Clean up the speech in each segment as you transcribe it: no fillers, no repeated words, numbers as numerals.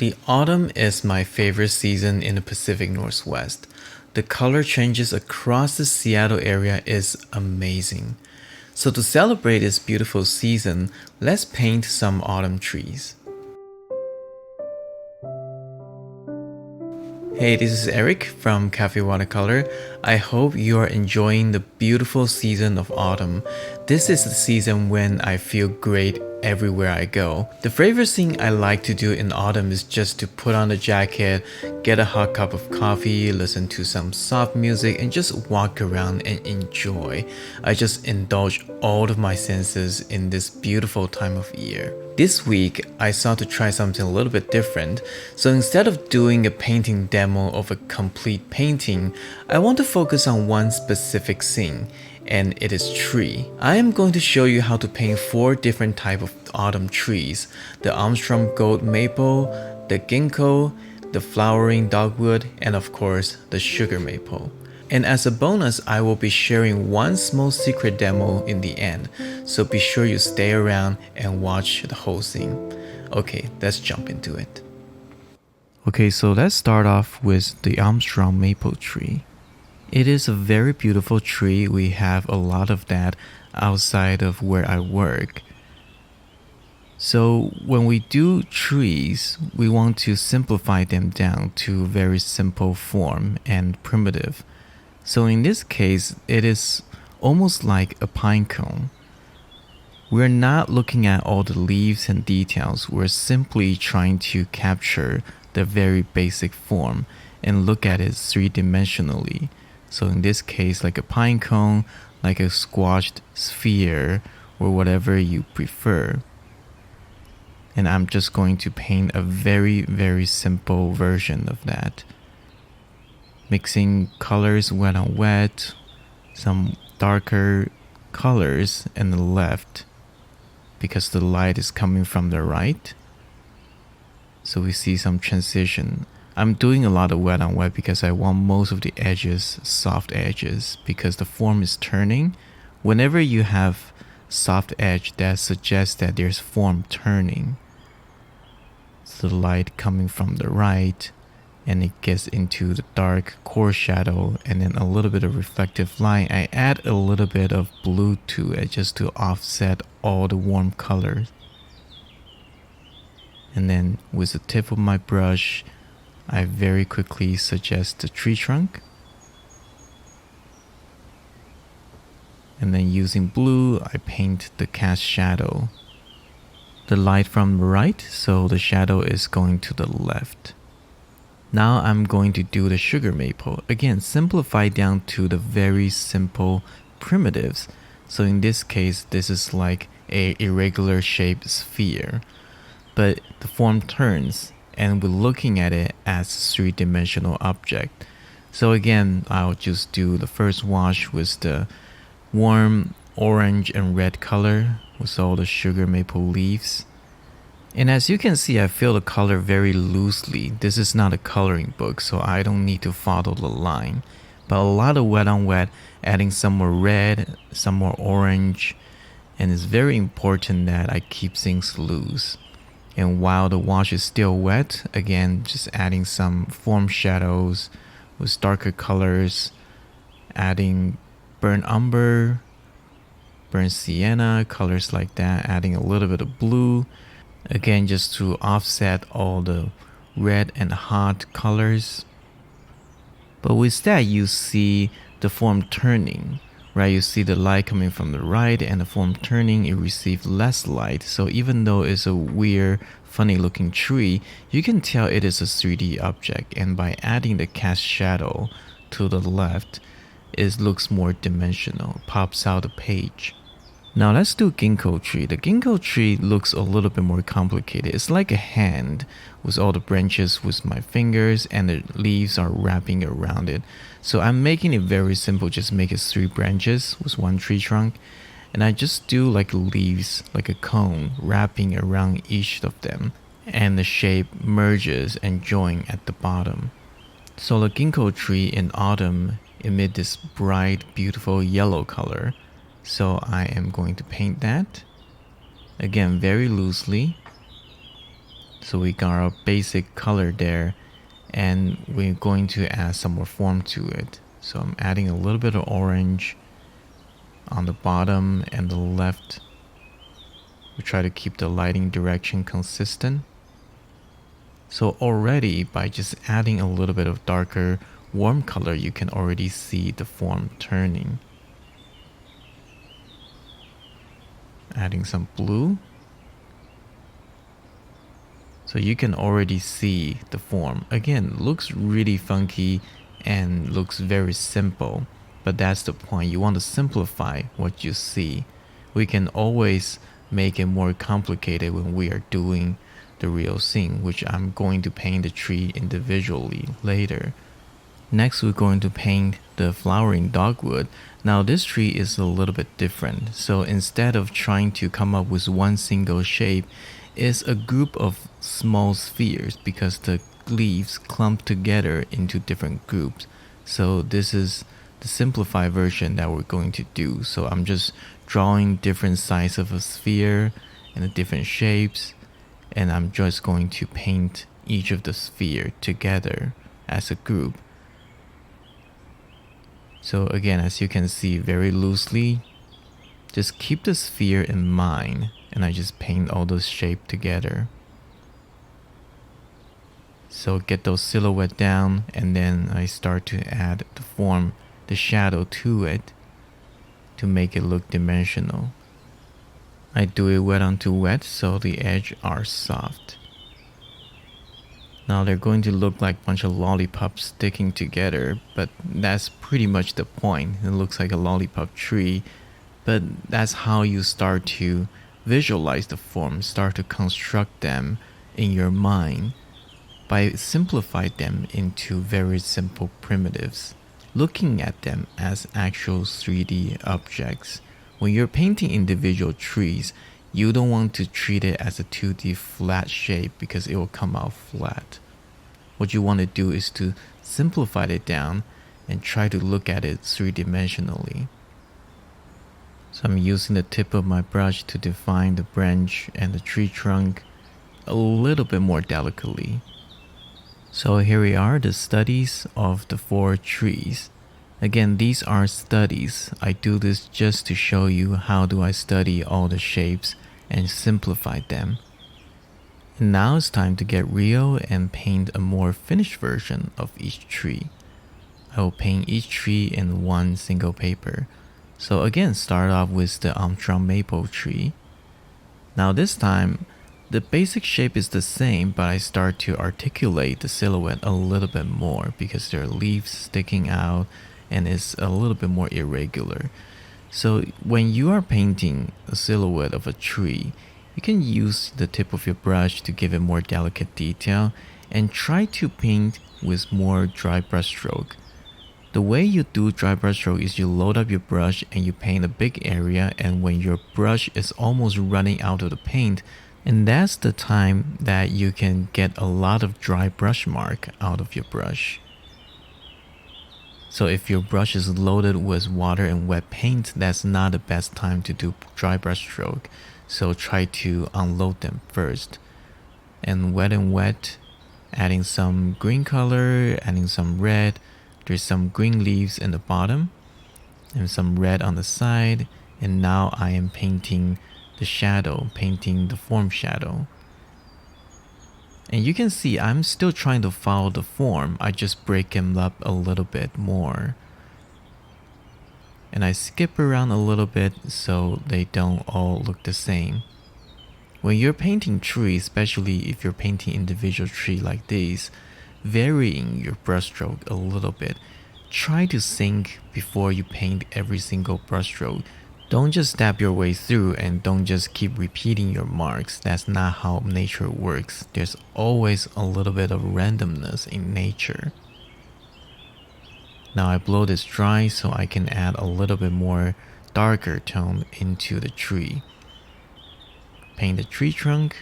The autumn is my favorite season in the Pacific Northwest. The color changes across the Seattle area is amazing. So to celebrate this beautiful season, let's paint some autumn trees. Hey, this is Eric from Cafewatercolor. I hope you are enjoying the beautiful season of autumn. This is the season when I feel great everywhere I go. The favorite thing I like to do in autumn is just to put on a jacket, get a hot cup of coffee, listen to some soft music, and just walk around and enjoy. I just indulge all of my senses in this beautiful time of year. This week, I sought to try something a little bit different. So instead of doing a painting demo of a complete painting, I want to focus on one specific scene, and it is tree. I am going to show you how to paint 4 different types of autumn trees: the Armstrong gold maple, the ginkgo, the flowering dogwood, and of course, the sugar maple. And as a bonus, I will be sharing one small secret demo in the end, so be sure you stay around and watch the whole thing. Okay, let's jump into it. Okay, so let's start off with the Armstrong maple tree. It is a very beautiful tree. We have a lot of that outside of where I work. So when we do trees, we want to simplify them down to very simple form and primitive. So in this case, it is almost like a pine cone. We're not looking at all the leaves and details. We're simply trying to capture the very basic form and look at it 3-dimensionally. So in this case, like a pine cone, like a squashed sphere, or whatever you prefer. And I'm just going to paint a very, very simple version of that. Mixing colors wet on wet, some darker colors in the left because the light is coming from the right. So we see some transition. I'm doing a lot of wet on wet because I want most of the edges soft edges because the form is turning. Whenever you have soft edge, that suggests that there's form turning. So the light coming from the right, and it gets into the dark core shadow and then a little bit of reflective light. I add a little bit of blue to it just to offset all the warm colors. And then with the tip of my brush, I very quickly suggest the tree trunk. And then using blue, I paint the cast shadow. The light from the right, so the shadow is going to the left. Now I'm going to do the sugar maple. Again, simplify down to the very simple primitives. So in this case, this is like a irregular shaped sphere. But the form turns and we're looking at it as a 3-dimensional object. So again, I'll just do the first wash with the warm orange and red color with all the sugar maple leaves. And as you can see, I fill the color very loosely. This is not a coloring book, so I don't need to follow the line. But a lot of wet on wet, adding some more red, some more orange. And it's very important that I keep things loose. And while the wash is still wet, again, just adding some form shadows with darker colors, adding burnt umber, burnt sienna, colors like that, adding a little bit of blue. Again, just to offset all the red and hot colors. But with that, you see the form turning, right? You see the light coming from the right and the form turning, it receives less light. So even though it's a weird, funny looking tree, you can tell it is a 3D object. And by adding the cast shadow to the left, it looks more dimensional, pops out the page. Now let's do ginkgo tree. The ginkgo tree looks a little bit more complicated. It's like a hand with all the branches with my fingers and the leaves are wrapping around it. So I'm making it very simple. Just make it 3 branches with 1 tree trunk. And I just do like leaves, like a cone wrapping around each of them. And the shape merges and joins at the bottom. So the ginkgo tree in autumn emit this bright, beautiful yellow color. So I am going to paint that, again very loosely, So we got our basic color there, and we're going to add some more form to it. So I'm adding a little bit of orange on the bottom and the left. We try to keep the lighting direction consistent. So already by just adding a little bit of darker warm color, you can already see the form turning. Adding some blue. So you can already see the form. Again, looks really funky and looks very simple, but that's the point. You want to simplify what you see. We can always make it more complicated when we are doing the real scene, which I'm going to paint the tree individually later. Next, we're going to paint the flowering dogwood. Now this tree is a little bit different. So instead of trying to come up with one single shape, it's a group of small spheres because the leaves clump together into different groups. So this is the simplified version that we're going to do. So I'm just drawing different sizes of a sphere and the different shapes, and I'm just going to paint each of the sphere together as a group. So again, as you can see, very loosely, just keep the sphere in mind, and I just paint all those shapes together. So get those silhouette down, and then I start to add the form, the shadow to it to make it look dimensional. I do it wet onto wet so the edges are soft. Now they're going to look like a bunch of lollipops sticking together, but that's pretty much the point. It looks like a lollipop tree, but that's how you start to visualize the form, start to construct them in your mind by simplify them into very simple primitives, looking at them as actual 3D objects. When you're painting individual trees, you don't want to treat it as a 2D flat shape because it will come out flat. What you want to do is to simplify it down and try to look at it three-dimensionally. So I'm using the tip of my brush to define the branch and the tree trunk a little bit more delicately. So here we are, the studies of the 4 trees. Again, these are studies. I do this just to show you how do I study all the shapes and simplify them. And now it's time to get real and paint a more finished version of each tree. I will paint each tree in one single paper. So again, start off with the Armstrong maple tree. Now this time, the basic shape is the same, but I start to articulate the silhouette a little bit more because there are leaves sticking out and it's a little bit more irregular. So when you are painting a silhouette of a tree, you can use the tip of your brush to give it more delicate detail and try to paint with more dry brush stroke. The way you do dry brush stroke is you load up your brush and you paint a big area, and when your brush is almost running out of the paint, and that's the time that you can get a lot of dry brush mark out of your brush. So if your brush is loaded with water and wet paint, that's not the best time to do dry brush stroke. So try to unload them first. And wet, adding some green color, adding some red. There's some green leaves in the bottom and some red on the side. And now I am painting the shadow, painting the form shadow. And you can see I'm still trying to follow the form. I just break them up a little bit more. And I skip around a little bit so they don't all look the same. When you're painting trees, especially if you're painting individual tree like these, varying your brushstroke a little bit. Try to think before you paint every single brushstroke. Don't just stab your way through and don't just keep repeating your marks. That's not how nature works. There's always a little bit of randomness in nature. Now I blow this dry so I can add a little bit more darker tone into the tree. Paint the tree trunk,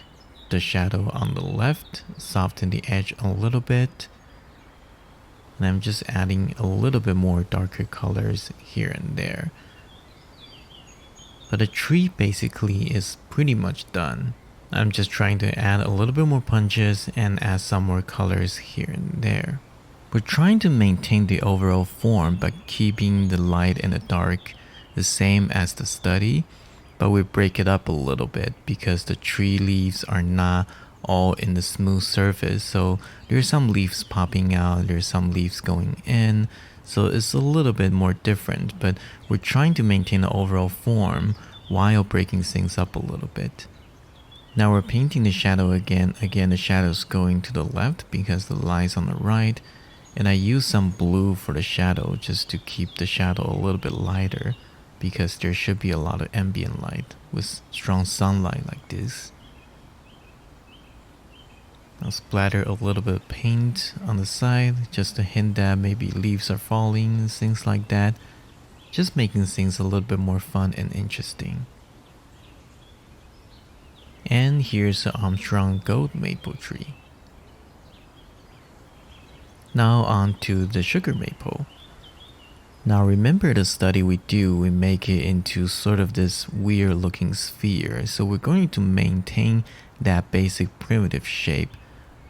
the shadow on the left, soften the edge a little bit. And I'm just adding a little bit more darker colors here and there. But the tree basically is pretty much done. I'm just trying to add a little bit more punches and add some more colors here and there. We're trying to maintain the overall form by keeping the light and the dark the same as the study, but we break it up a little bit because the tree leaves are not all in the smooth surface. So there's some leaves popping out, there's some leaves going in, so it's a little bit more different, but we're trying to maintain the overall form while breaking things up a little bit. Now we're painting the shadow again. Again, the shadow's going to the left because the light's on the right. And I use some blue for the shadow just to keep the shadow a little bit lighter because there should be a lot of ambient light with strong sunlight like this. I'll splatter a little bit of paint on the side just to hint that maybe leaves are falling, things like that. Just making things a little bit more fun and interesting. And here's the Armstrong gold maple tree. Now on to the sugar maple. Now remember the study we do, we make it into sort of this weird looking sphere. So we're going to maintain that basic primitive shape.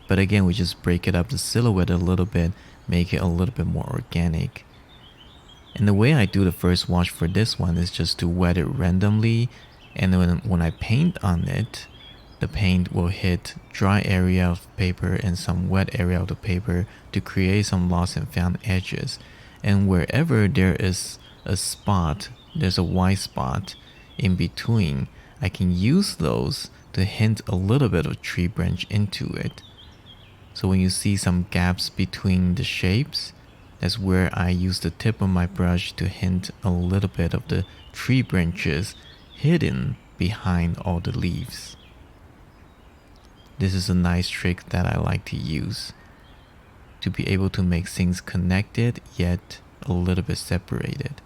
But again, we just break it up the silhouette a little bit, make it a little bit more organic. And the way I do the first wash for this one is just to wet it randomly. And then when I paint on it, the paint will hit dry area of paper and some wet area of the paper to create some lost and found edges. And wherever there is a spot, there's a white spot in between, I can use those to hint a little bit of tree branch into it. So when you see some gaps between the shapes, that's where I use the tip of my brush to hint a little bit of the tree branches hidden behind all the leaves. This is a nice trick that I like to use to be able to make things connected yet a little bit separated.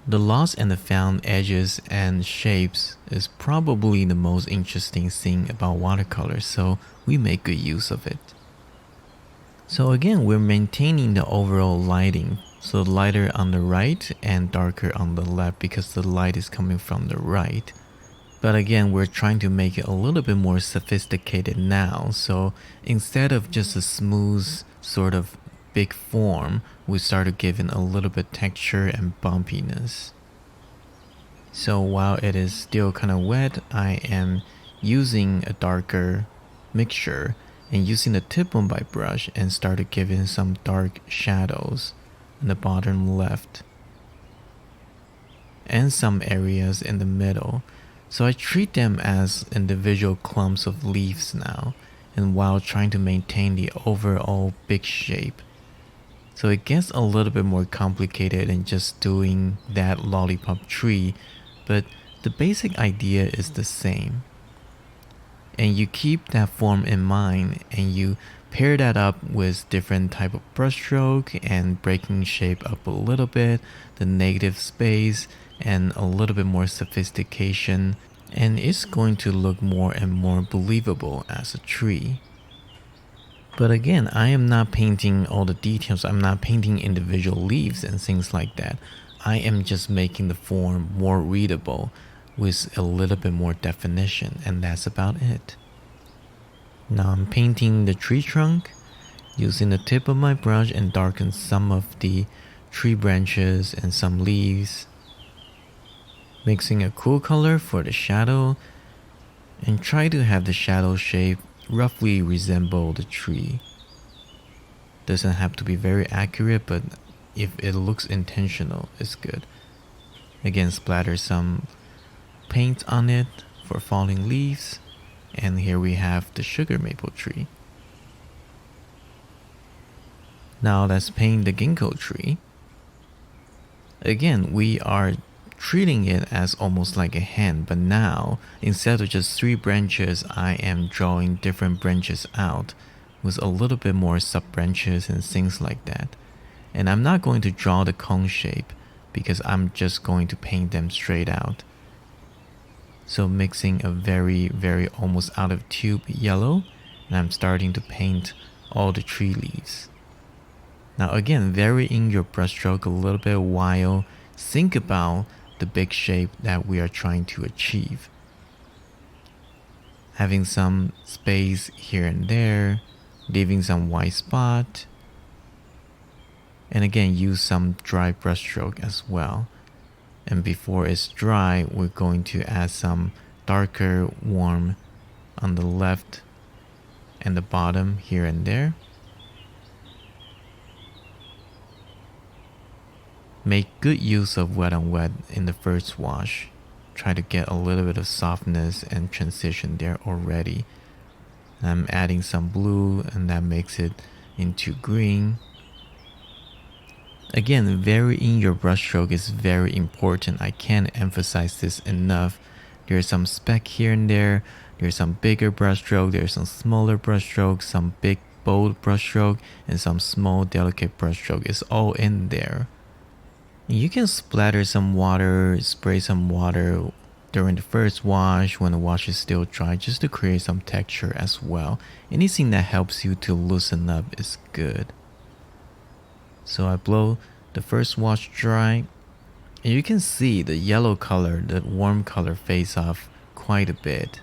The lost and the found edges and shapes is probably the most interesting thing about watercolor, so we make good use of it. So again, we're maintaining the overall lighting, so lighter on the right and darker on the left because the light is coming from the right. But again, we're trying to make it a little bit more sophisticated now. So instead of just a smooth sort of big form, we started giving a little bit texture and bumpiness. So while it is still kind of wet, I am using a darker mixture and using the tip of my brush and started giving some dark shadows in the bottom left and some areas in the middle. So I treat them as individual clumps of leaves now, and while trying to maintain the overall big shape. So it gets a little bit more complicated than just doing that lollipop tree, but the basic idea is the same. And you keep that form in mind and you pair that up with different type of brushstroke and breaking shape up a little bit, the negative space, and a little bit more sophistication, and it's going to look more and more believable as a tree. But again, I am not painting all the details, I'm not painting individual leaves and things like that. I am just making the form more readable with a little bit more definition, and that's about it. Now I'm painting the tree trunk using the tip of my brush and darken some of the tree branches and some leaves. Mixing a cool color for the shadow and try to have the shadow shape roughly resemble the tree. Doesn't have to be very accurate, but if it looks intentional, it's good. Again, splatter some paint on it for falling leaves, and here we have the sugar maple tree. Now let's paint the ginkgo tree. Again, we are treating it as almost like a hand, but now instead of just 3 branches, I am drawing different branches out with a little bit more sub branches and things like that. And I'm not going to draw the cone shape because I'm just going to paint them straight out. So mixing a very almost out of tube yellow, and I'm starting to paint all the tree leaves. Now again, vary in your brushstroke a little bit while think about the big shape that we are trying to achieve. having some space here and there, leaving some white spot. And again, use some dry brush stroke as well. And before it's dry, we're going to add some darker warm on the left and the bottom here and there. Make good use of wet on wet in the first wash. Try to get a little bit of softness and transition there already. I'm adding some blue and that makes it into green. Again, varying your brushstroke is very important. I can't emphasize this enough. There's some speck here and there. There's some bigger brushstroke. There's some smaller brushstroke, some big bold brushstroke, and some small delicate brushstroke. It's all in there. You can splatter some water, spray some water during the first wash when the wash is still dry, just to create some texture as well. Anything that helps you to loosen up is good. So I blow the first wash dry, and you can see the yellow color, the warm color fades off quite a bit.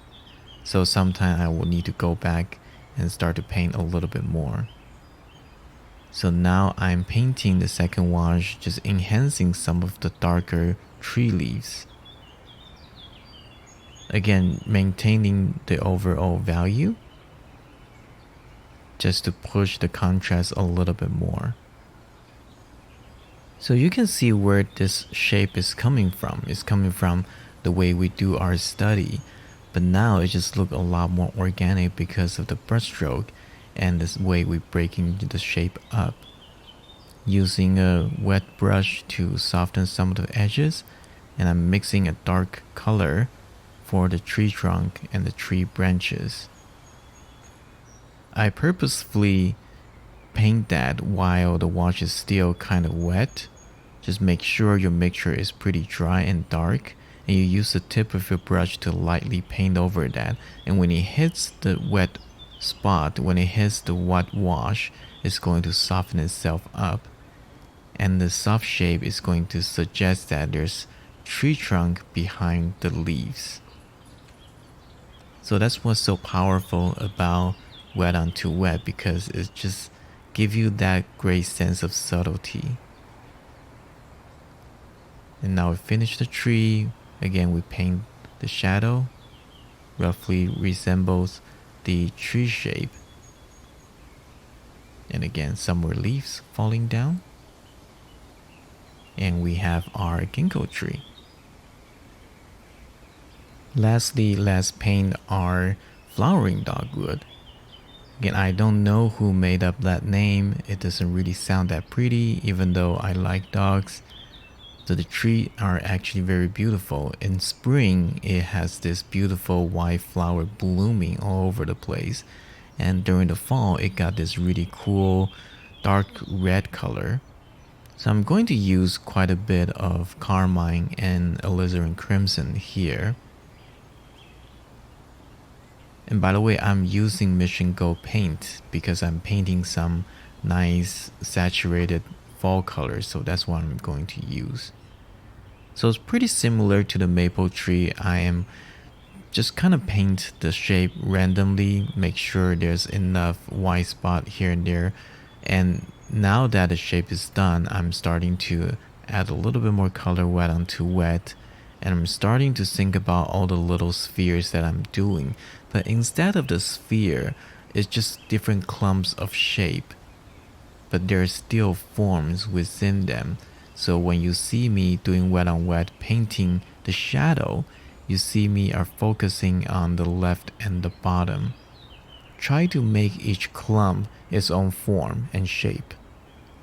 So sometime I will need to go back and start to paint a little bit more. So now I'm painting the second wash, just enhancing some of the darker tree leaves. Again, maintaining the overall value, just to push the contrast a little bit more. So you can see where this shape is coming from. It's coming from the way we do our study. But now it just looks a lot more organic because of the brushstroke and this way we breaking the shape up. Using a wet brush to soften some of the edges, and I'm mixing a dark color for the tree trunk and the tree branches. I purposefully paint that while the wash is still kind of wet. Just make sure your mixture is pretty dry and dark, and you use the tip of your brush to lightly paint over that. And when it hits the wet spot, when it hits the wet wash, it's going to soften itself up. And the soft shape is going to suggest that there's tree trunk behind the leaves. So that's what's so powerful about wet onto wet, because it just gives you that great sense of subtlety. And now we finish the tree. Again, we paint the shadow, roughly resembles the tree shape. And again, some more leaves falling down. And we have our ginkgo tree. Lastly, let's paint our flowering dogwood. Again, I don't know who made up that name. It doesn't really sound that pretty, even though I like dogs. So the trees are actually very beautiful. In spring, it has this beautiful white flower blooming all over the place. And during the fall, it got this really cool dark red color. So I'm going to use quite a bit of carmine and alizarin crimson here. And by the way, I'm using Mission Gold paint because I'm painting some nice saturated fall colors, so that's what I'm going to use. So it's pretty similar to the maple tree. I am just kind of paint the shape randomly, make sure there's enough white spot here and there. And now that the shape is done, I'm starting to add a little bit more color wet onto wet. And I'm starting to think about all the little spheres that I'm doing. But instead of the sphere, it's just different clumps of shape. But there are still forms within them. So when you see me doing wet on wet painting the shadow, you see me are focusing on the left and the bottom. Try to make each clump its own form and shape.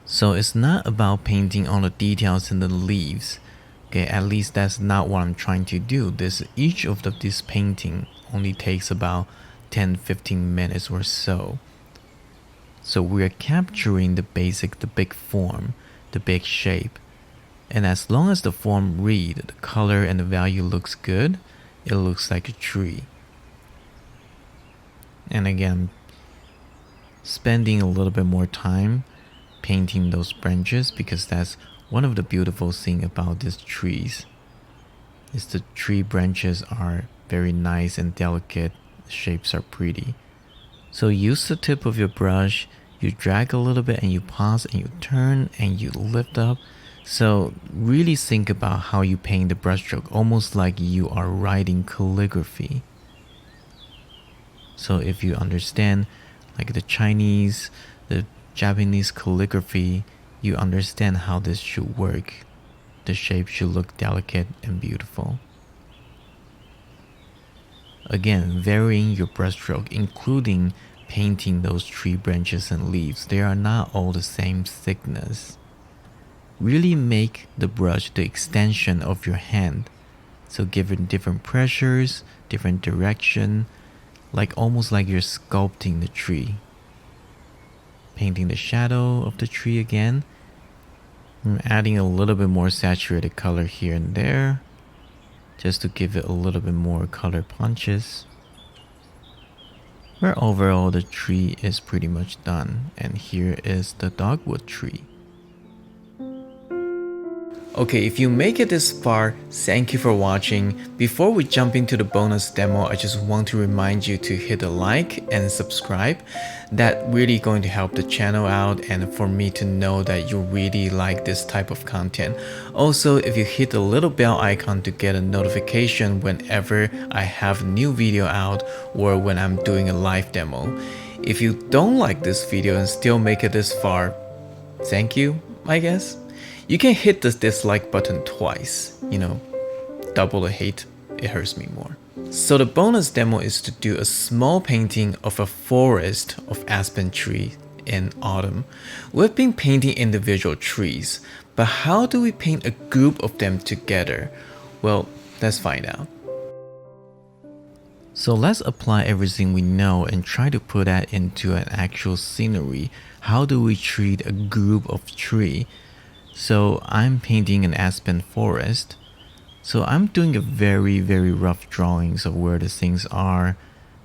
So it's not about painting all the details in the leaves. Okay, at least that's not what I'm trying to do. Each of this painting only takes about 10-15 minutes or so. So we're capturing the big form, the big shape. And as long as the form read, the color and the value looks good, it looks like a tree. And again, spending a little bit more time painting those branches, because that's one of the beautiful things about these trees is the tree branches are very nice and delicate The shapes are pretty. So use the tip of your brush, you drag a little bit and you pause and you turn and you lift up. So really think about how you paint the brushstroke, almost like you are writing calligraphy. So if you understand like the Chinese, the Japanese calligraphy, you understand how this should work. The shape should look delicate and beautiful. Again, varying your brushstroke, including painting those tree branches and leaves. They are not all the same thickness. Really make the brush the extension of your hand. So give it different pressures, different direction, like almost like you're sculpting the tree. Painting the shadow of the tree again. I'm adding a little bit more saturated color here and there, just to give it a little bit more color punches. Where overall the tree is pretty much done, and here is the dogwood tree. Okay, if you make it this far, thank you for watching. Before we jump into the bonus demo, I just want to remind you to hit a like and subscribe. That really going to help the channel out and for me to know that you really like this type of content. Also, if you hit the little bell icon to get a notification whenever I have a new video out or when I'm doing a live demo. If you don't like this video and still make it this far, thank you, I guess. You can hit the dislike button twice, double the hate, it hurts me more. So the bonus demo is to do a small painting of a forest of aspen tree in autumn. We've been painting individual trees, but how do we paint a group of them together? Well, let's find out. So let's apply everything we know and try to put that into an actual scenery. How do we treat a group of trees? So I'm painting an aspen forest. So I'm doing a very rough drawings of where the things are,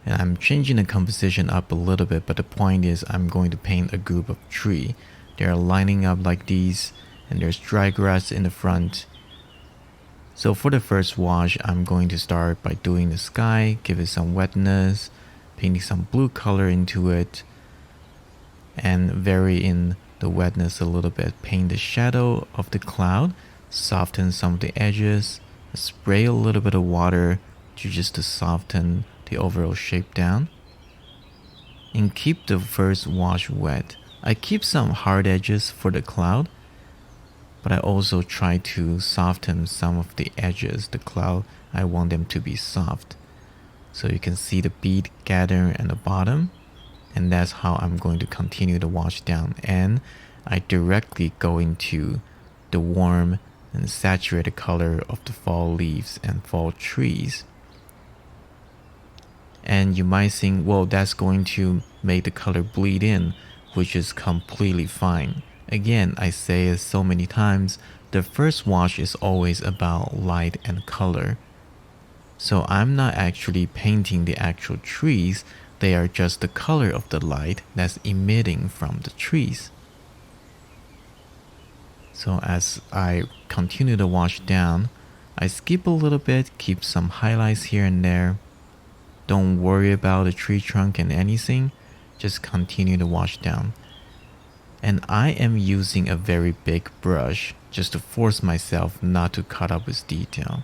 and I'm changing the composition up a little bit, but the point is I'm going to paint a group of trees. They're lining up like these, and there's dry grass in the front. So for the first wash, I'm going to start by doing the sky, give it some wetness, painting some blue color into it, and vary in the wetness a little bit. Paint the shadow of the cloud, soften some of the edges, spray a little bit of water to soften the overall shape down, and keep the first wash wet. I keep some hard edges for the cloud, but I also try to soften some of the edges. The cloud, I want them to be soft. So you can see the bead gather at the bottom. And that's how I'm going to continue the wash down, and I directly go into the warm and saturated color of the fall leaves and fall trees. And you might think, well, that's going to make the color bleed in, which is completely fine. Again, I say it so many times, the first wash is always about light and color. So I'm not actually painting the actual trees. They are just the color of the light that's emitting from the trees. So as I continue to wash down, I skip a little bit, keep some highlights here and there. Don't worry about the tree trunk and anything, just continue to wash down. And I am using a very big brush just to force myself not to cut up with detail.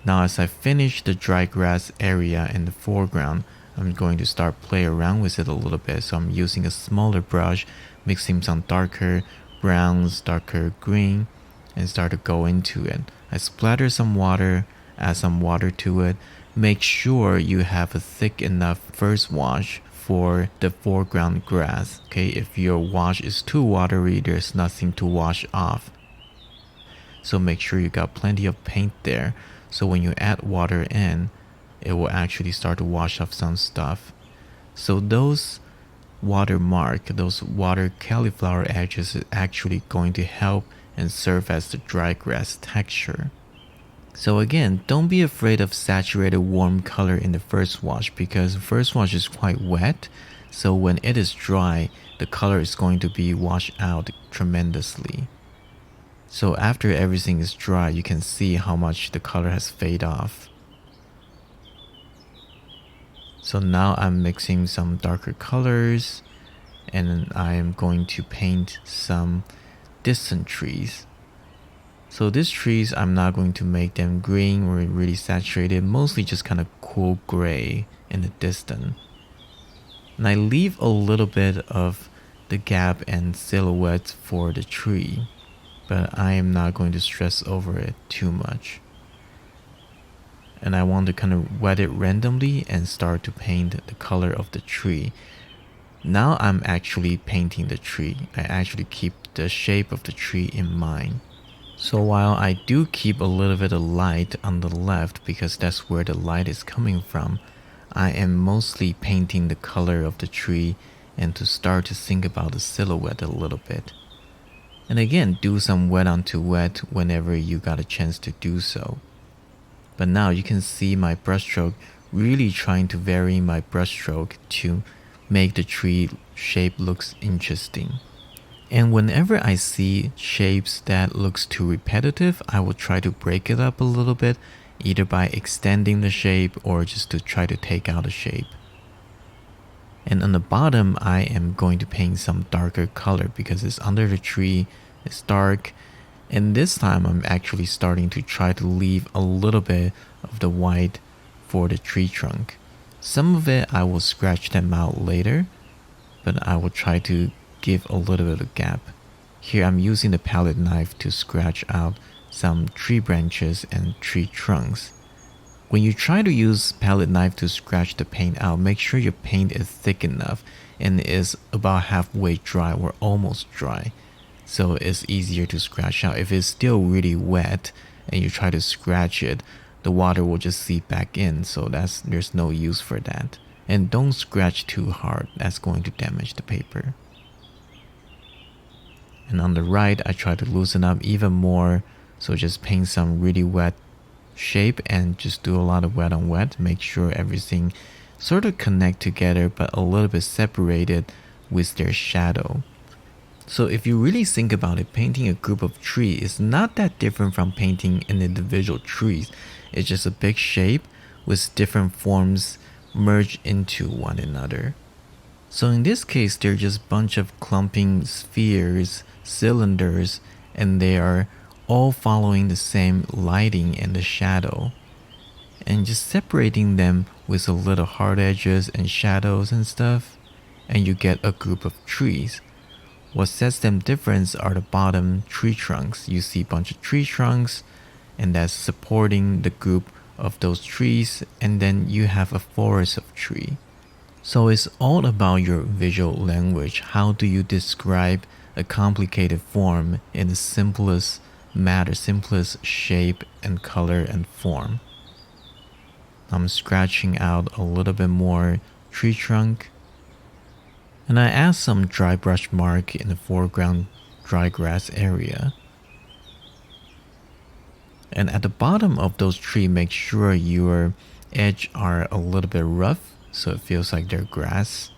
Now as I finish the dry grass area in the foreground, I'm going to start play around with it a little bit. So I'm using a smaller brush, mixing some darker browns, darker green, and start to go into it. I splatter some water, add some water to it. Make sure you have a thick enough first wash for the foreground grass. Okay, if your wash is too watery, there's nothing to wash off. So make sure you got plenty of paint there. So when you add water in, it will actually start to wash off some stuff. So those watermark, those water cauliflower edges is actually going to help and serve as the dry grass texture. So again, don't be afraid of saturated warm color in the first wash, because the first wash is quite wet. So when it is dry, the color is going to be washed out tremendously. So after everything is dry, you can see how much the color has faded off. So now I'm mixing some darker colors, and then I am going to paint some distant trees. So these trees, I'm not going to make them green or really saturated, mostly just kind of cool gray in the distance. And I leave a little bit of the gap and silhouette for the tree, but I am not going to stress over it too much. And I want to kind of wet it randomly and start to paint the color of the tree. Now I'm actually painting the tree. I actually keep the shape of the tree in mind. So while I do keep a little bit of light on the left because that's where the light is coming from, I am mostly painting the color of the tree and to start to think about the silhouette a little bit. And again, do some wet onto wet whenever you got a chance to do so. But now you can see my brushstroke really trying to vary my brushstroke to make the tree shape looks interesting. And whenever I see shapes that looks too repetitive, I will try to break it up a little bit, either by extending the shape or just to try to take out a shape. And on the bottom, I am going to paint some darker color because it's under the tree, it's dark. And this time I'm actually starting to try to leave a little bit of the white for the tree trunk. Some of it I will scratch them out later, but I will try to give a little bit of gap. Here I'm using the palette knife to scratch out some tree branches and tree trunks. When you try to use palette knife to scratch the paint out, make sure your paint is thick enough and is about halfway dry or almost dry, so it's easier to scratch out. If it's still really wet and you try to scratch it, the water will just seep back in, so there's no use for that. And don't scratch too hard, that's going to damage the paper. And on the right, I try to loosen up even more, so just paint some really wet shape and just do a lot of wet on wet. Make sure everything sort of connect together but a little bit separated with their shadow. So if you really think about it, painting a group of trees is not that different from painting an individual trees. It's just a big shape with different forms merged into one another. So in this case, they're just a bunch of clumping spheres, cylinders, and they are all following the same lighting and the shadow. And just separating them with a little hard edges and shadows and stuff, and you get a group of trees. What sets them different are the bottom tree trunks. You see a bunch of tree trunks, and that's supporting the group of those trees, and then you have a forest of tree. So it's all about your visual language. How do you describe a complicated form in the simplest matter, simplest shape and color and form? I'm scratching out a little bit more tree trunk, and I add some dry brush mark in the foreground dry grass area. And at the bottom of those trees, make sure your edge are a little bit rough so it feels like they're grass.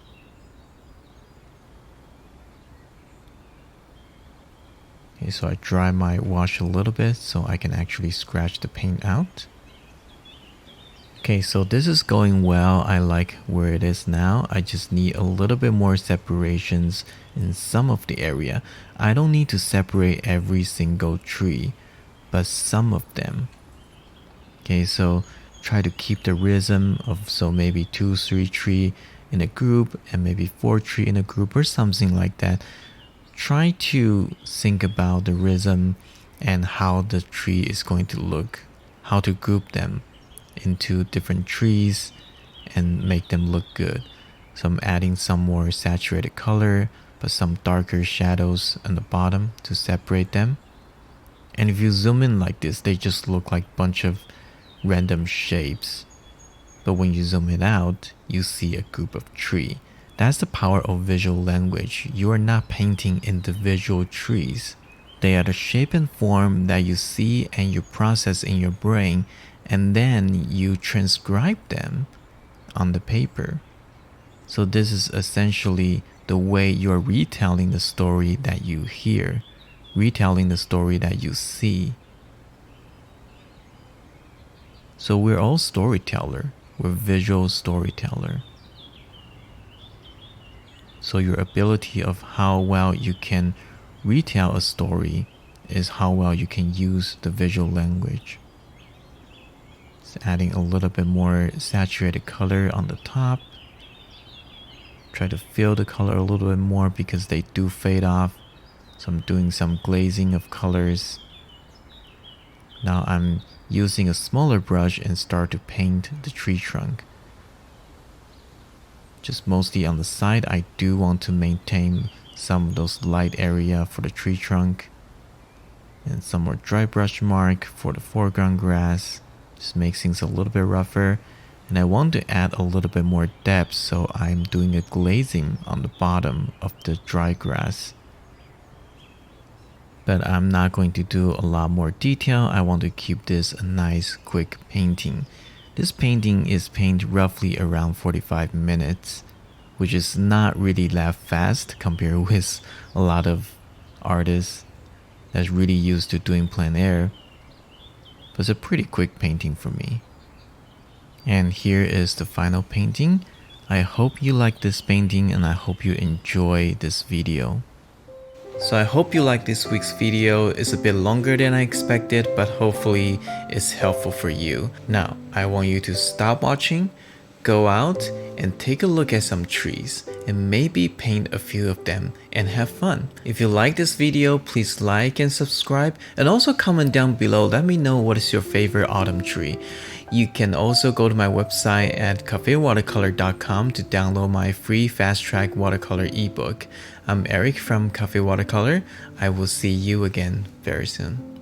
Okay, so I dry my wash a little bit so I can actually scratch the paint out. Okay, so this is going well. I like where it is now. I just need a little bit more separations in some of the area. I don't need to separate every single tree, but some of them. Okay, so try to keep the rhythm of, so maybe 2-3 tree in a group and maybe 4 tree in a group or something like that. Try to think about the rhythm and how the tree is going to look, how to group them into different trees and make them look good. So I'm adding some more saturated color, but some darker shadows on the bottom to separate them. And if you zoom in like this, they just look like a bunch of random shapes. But when you zoom it out, you see a group of tree. That's the power of visual language. You are not painting individual trees. They are the shape and form that you see and you process in your brain, and then you transcribe them on the paper. So this is essentially the way you're retelling the story that you hear, retelling the story that you see. So we're all storyteller. with visual storyteller. So your ability of how well you can retell a story is how well you can use the visual language. Just adding a little bit more saturated color on the top. Try to fill the color a little bit more because they do fade off. So I'm doing some glazing of colors. Now I'm using a smaller brush and start to paint the tree trunk. Just mostly on the side, I do want to maintain some of those light area for the tree trunk. And some more dry brush mark for the foreground grass. Just makes things a little bit rougher. And I want to add a little bit more depth, so I'm doing a glazing on the bottom of the dry grass. But I'm not going to do a lot more detail. I want to keep this a nice quick painting. This painting is painted roughly around 45 minutes, which is not really that fast compared with a lot of artists that's really used to doing plein air. But it's a pretty quick painting for me. And here is the final painting. I hope you like this painting and I hope you enjoy this video. So I hope you like this week's video. It's a bit longer than I expected, but hopefully it's helpful for you. Now, I want you to stop watching, go out and take a look at some trees and maybe paint a few of them and have fun. If you like this video, please like and subscribe and also comment down below. Let me know what is your favorite autumn tree. You can also go to my website at cafewatercolor.com to download my free Fast Track Watercolor ebook. I'm Eric from Cafe Watercolor. I will see you again very soon.